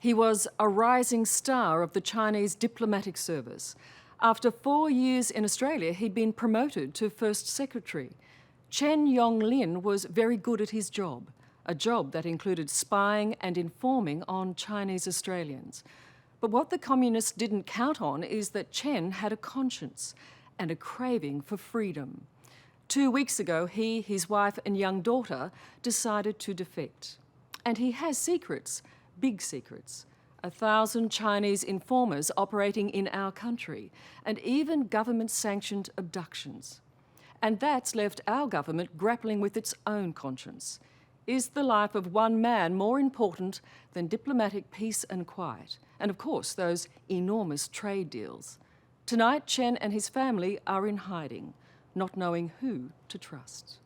He was a rising star of the Chinese diplomatic service. After 4 years in Australia, he'd been promoted to First Secretary. Chen Yonglin was very good at his job, a job that included spying and informing on Chinese Australians. But what the communists didn't count on is that Chen had a conscience and a craving for freedom. 2 weeks ago, he, his wife and young daughter decided to defect. And he has secrets, big secrets. 1,000 Chinese informers operating in our country, and even government-sanctioned abductions. And that's left our government grappling with its own conscience. Is the life of one man more important than diplomatic peace and quiet? And of course, those enormous trade deals. Tonight, Chen and his family are in hiding, not knowing who to trust.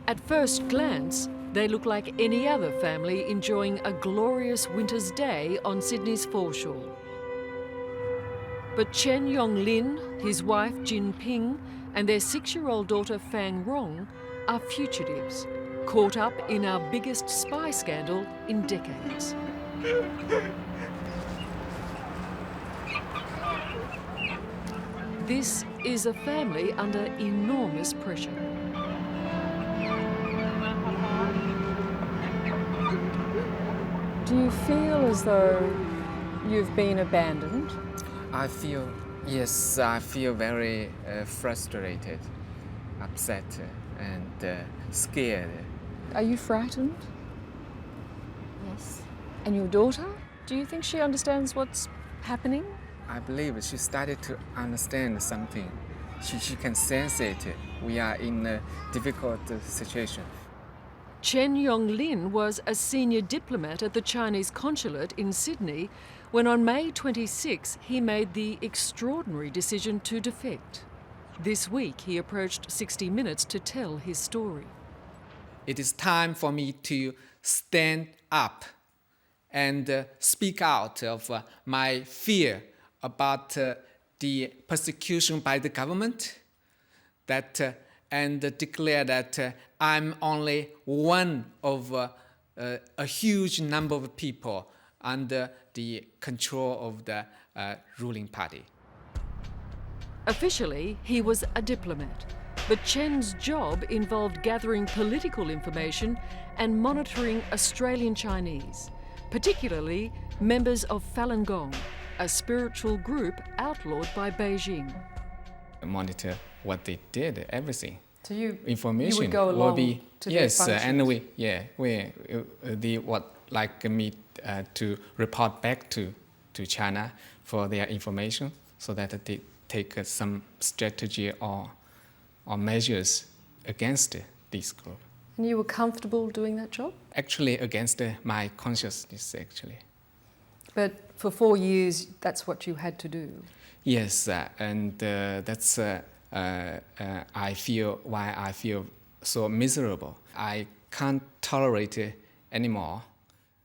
At first glance, they look like any other family enjoying a glorious winter's day on Sydney's foreshore. But Chen Yonglin, his wife Jin Ping, and their 6-year-old daughter Fang Rong are fugitives, caught up in our biggest spy scandal in decades. This is a family under enormous pressure. Do you feel as though you've been abandoned? I feel very frustrated, upset, and scared. Are you frightened? Yes. And your daughter? Do you think she understands what's happening? I believe she started to understand something. She can sense it. We are in a difficult situation. Chen Yonglin was a senior diplomat at the Chinese consulate in Sydney when on May 26 he made the extraordinary decision to defect. This week he approached 60 Minutes to tell his story. It is time for me to stand up and speak out of my fear about the persecution by the government, and declare that I'm only one of a huge number of people under the control of the ruling party. Officially, he was a diplomat, but Chen's job involved gathering political information and monitoring Australian Chinese, particularly members of Falun Gong, a spiritual group outlawed by Beijing. Monitor what they did, everything. So you Information would go along will be to their functions? and they would like me to report back to China for their information, so that they take some strategy or measures against this group. And you were comfortable doing that job? Actually, against my consciousness, actually. But for 4 years, that's what you had to do? Yes, and that's I feel so miserable. I can't tolerate it anymore.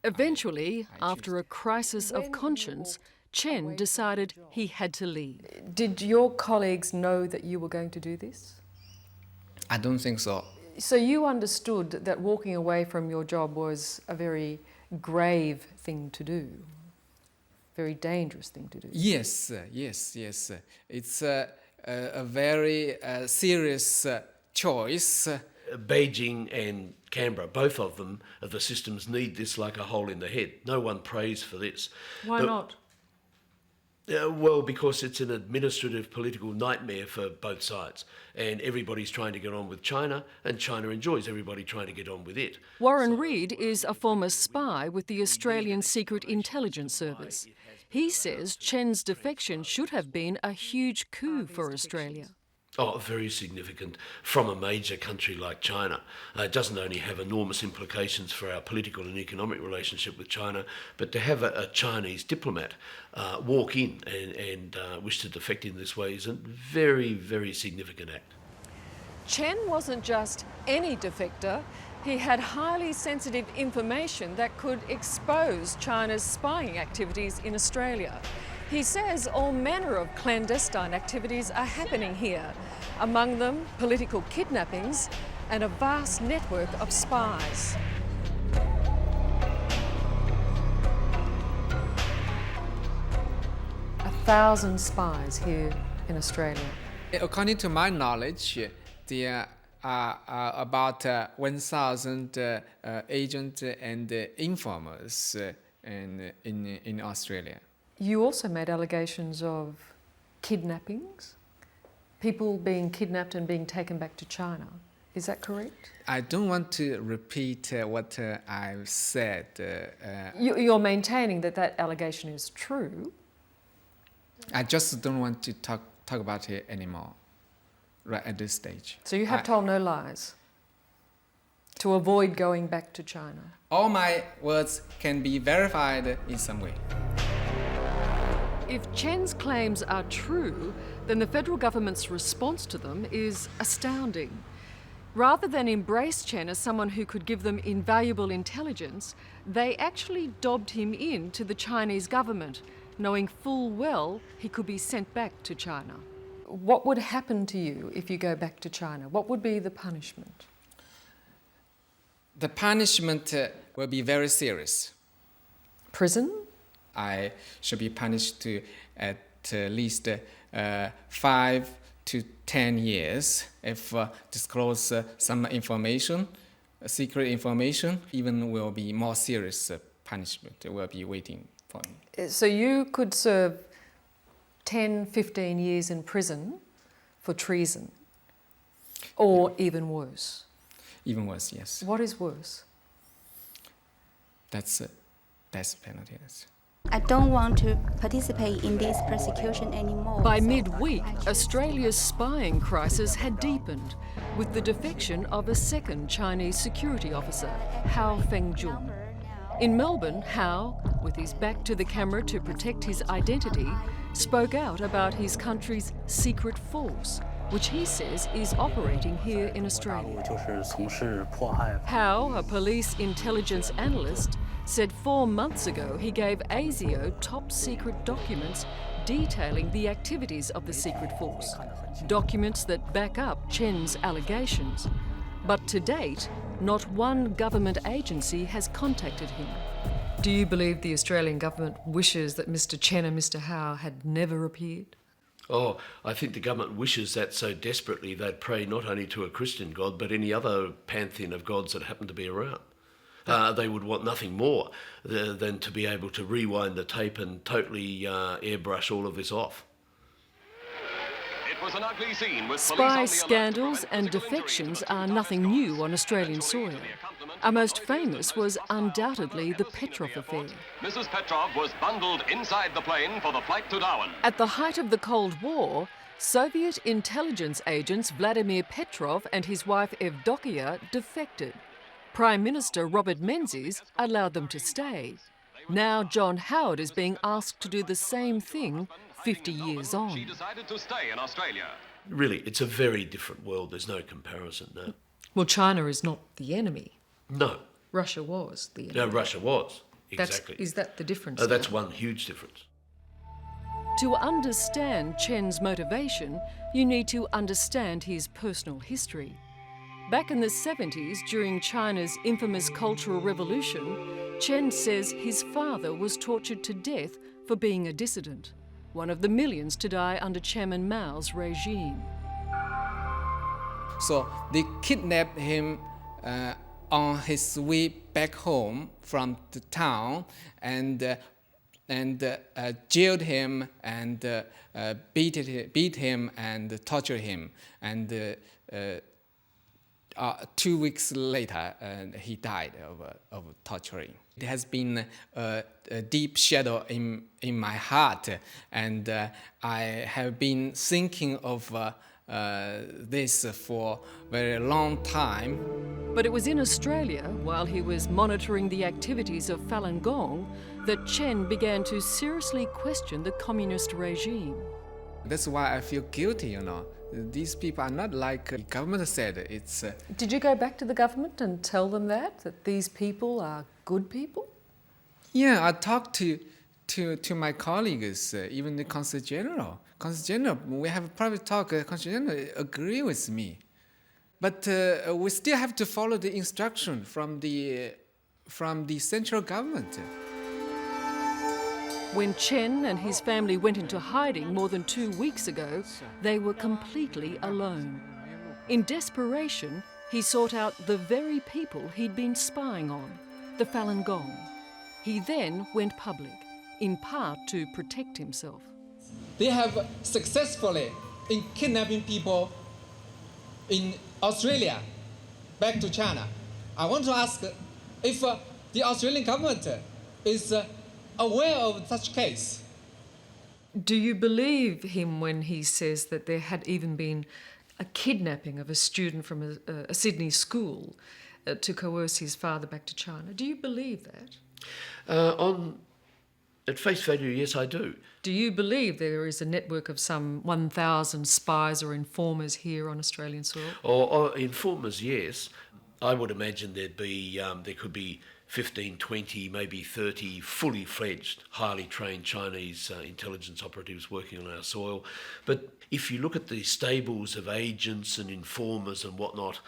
Eventually, after a crisis of conscience, Chen decided he had to leave. Did your colleagues know that you were going to do this? I don't think so. So you understood that walking away from your job was a very grave thing to do, very dangerous thing to do. Yes. It's a very serious choice. Beijing and Canberra, both of them, the systems need this like a hole in the head. No one prays for this. Why not? Well, because it's an administrative political nightmare for both sides. And everybody's trying to get on with China, and China enjoys everybody trying to get on with it. Warren Reid is a former spy with the Australian Secret Intelligence Service. He says Chen's defection should have been a huge coup for Australia. Oh, very significant from a major country like China. It doesn't only have enormous implications for our political and economic relationship with China, but to have a Chinese diplomat walk in and wish to defect in this way is a very, very significant act. Chen wasn't just any defector. He had highly sensitive information that could expose China's spying activities in Australia. He says all manner of clandestine activities are happening here, among them political kidnappings and a vast network of spies. A 1,000 spies here in Australia. According to my knowledge, there are about 1,000 agents and informers in Australia. You also made allegations of kidnappings, people being kidnapped and being taken back to China. Is that correct? I don't want to repeat what I've said. You're maintaining that that allegation is true. I just don't want to talk about it anymore, right at this stage. So you have told no lies to avoid going back to China. All my words can be verified in some way. If Chen's claims are true, then the federal government's response to them is astounding. Rather than embrace Chen as someone who could give them invaluable intelligence, they actually dobbed him in to the Chinese government, knowing full well he could be sent back to China. What would happen to you if you go back to China? What would be the punishment? The punishment will be very serious. Prison? I should be punished to at least 5 to 10 years if disclose some information, secret information. Even will be more serious punishment will be waiting for me. So you could serve 10, 15 years in prison for treason, or even worse. Even worse, yes. What is worse? That's penalty. Yes. I don't want to participate in this persecution anymore. By so midweek, I choose Australia's spying crisis had deepened with the defection of a second Chinese security officer, Hao Fengjun. In Melbourne, Hao, with his back to the camera to protect his identity, spoke out about his country's secret force, which he says is operating here in Australia. Hao, a police intelligence analyst, said 4 months ago he gave ASIO top-secret documents detailing the activities of the secret force, documents that back up Chen's allegations. But to date, not one government agency has contacted him. Do you believe the Australian government wishes that Mr. Chen and Mr. Hao had never appeared? Oh, I think the government wishes that so desperately they'd pray not only to a Christian god, but any other pantheon of gods that happen to be around. They would want nothing more than to be able to rewind the tape and totally airbrush all of this off. It was an ugly scene with Spy scandals and defections are nothing new on Australian soil. Our most famous was undoubtedly the Petrov affair. Mrs. Petrov was bundled inside the plane for the flight to Darwin. At the height of the Cold War, Soviet intelligence agents Vladimir Petrov and his wife Evdokia defected. Prime Minister Robert Menzies allowed them to stay. Now John Howard is being asked to do the same thing 50 years on. She decided to stay in Australia. Really, it's a very different world. There's no comparison, no. Well, China is not the enemy. No. Russia was the enemy. No, Russia was. Exactly. Is that the difference? That's now? one huge difference. To understand Chen's motivation, you need to understand his personal history. Back in the 70s, during China's infamous Cultural Revolution, Chen says his father was tortured to death for being a dissident, one of the millions to die under Chairman Mao's regime. So they kidnapped him on his way back home from the town and jailed him and beat him and tortured him. And 2 weeks later, he died of torturing. It has been a deep shadow in my heart, and I have been thinking of this for a very long time. But it was in Australia, while he was monitoring the activities of Falun Gong, that Chen began to seriously question the communist regime. That's why I feel guilty, you know. These people are not like the government said. It's. Did you go back to the government and tell them that these people are good people? Yeah, I talked to my colleagues, even the Consul General. Consul General, we have a private talk. Consul General agree with me. But we still have to follow the instruction from the central government. When Chen and his family went into hiding more than 2 weeks ago, they were completely alone. In desperation, he sought out the very people he'd been spying on, the Falun Gong. He then went public, in part to protect himself. They have successfully in kidnapping people in Australia back to China. I want to ask if the Australian government is aware of such case. Do you believe him when he says that there had even been a kidnapping of a student from a Sydney school to coerce his father back to China? Do you believe that? At face value, yes, I do. Do you believe there is a network of some 1,000 spies or informers here on Australian soil? Or informers, yes. I would imagine there could be 15, 20, maybe 30 fully fledged, highly trained Chinese intelligence operatives working on our soil. But if you look at the stables of agents and informers and whatnot,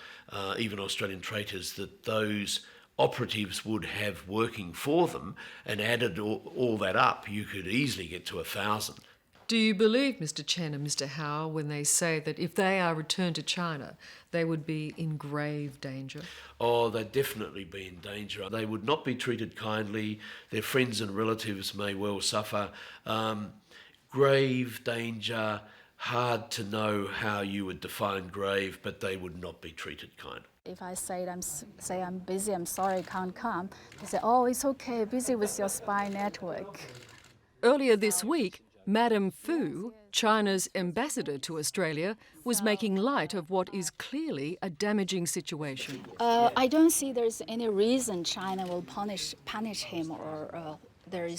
even Australian traitors, that those operatives would have working for them, and added all that up, you could easily get to 1,000. Do you believe Mr. Chen and Mr. Hao when they say that if they are returned to China, they would be in grave danger? Oh, they'd definitely be in danger. They would not be treated kindly. Their friends and relatives may well suffer. Grave danger, hard to know how you would define grave, but they would not be treated kind. If I say I'm busy, I'm sorry, can't come, they say, oh, it's okay, busy with your spy network. Earlier this week, Madame Fu, China's ambassador to Australia, was making light of what is clearly a damaging situation. I don't see there's any reason China will punish him, or there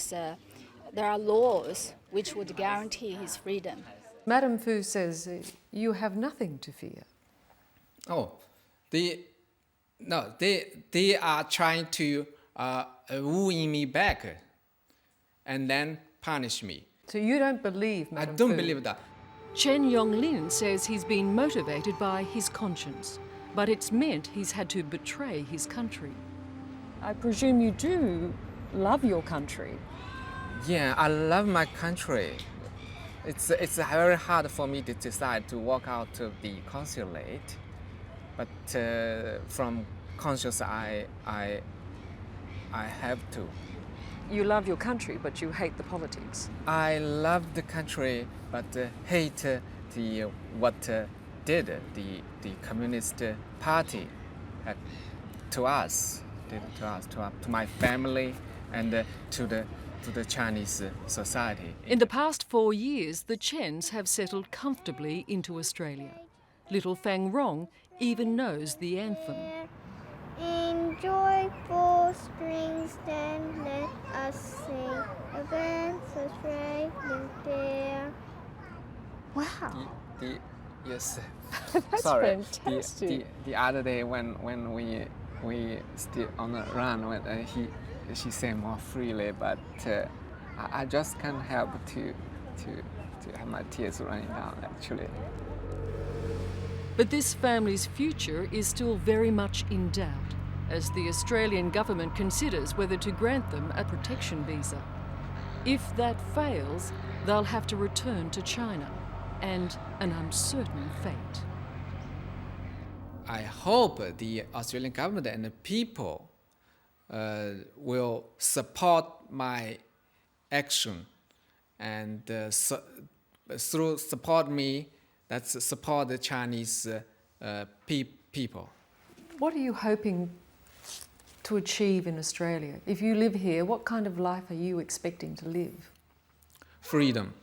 are laws which would guarantee his freedom. Madame Fu says you have nothing to fear. Oh, they are trying to woo me back and then punish me. So you don't believe Madame I don't Fu? believe that. Chen Yonglin says he's been motivated by his conscience, but it's meant he's had to betray his country. I presume you do love your country. Yeah, I love my country. It's very hard for me to decide to walk out of the consulate, but from conscience I have to. You love your country, but you hate the politics. I love the country, but hate what did the Communist Party to us, to my family, and to the Chinese society. In the past 4 years, the Chens have settled comfortably into Australia. Little Fang Rong even knows the anthem. In joyful strings, then let us sing against the striking fair. Wow. Yes. That's Sorry. fantastic. The other day when we still on the run, when she sang more freely, but I just can't help to have my tears running down, actually. But this family's future is still very much in doubt, as the Australian government considers whether to grant them a protection visa. If that fails, they'll have to return to China, and an uncertain fate. I hope the Australian government and the people will support my action, and through support me, that's support the Chinese people. What are you hoping to achieve in Australia? If you live here, what kind of life are you expecting to live? Freedom.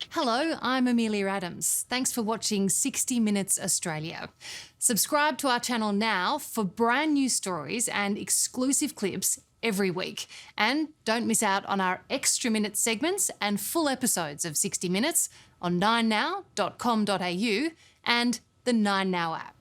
Hello, I'm Amelia Adams. Thanks for watching 60 Minutes Australia. Subscribe to our channel now for brand new stories and exclusive clips every week. And don't miss out on our extra minute segments and full episodes of 60 Minutes on 9now.com.au and the 9Now app.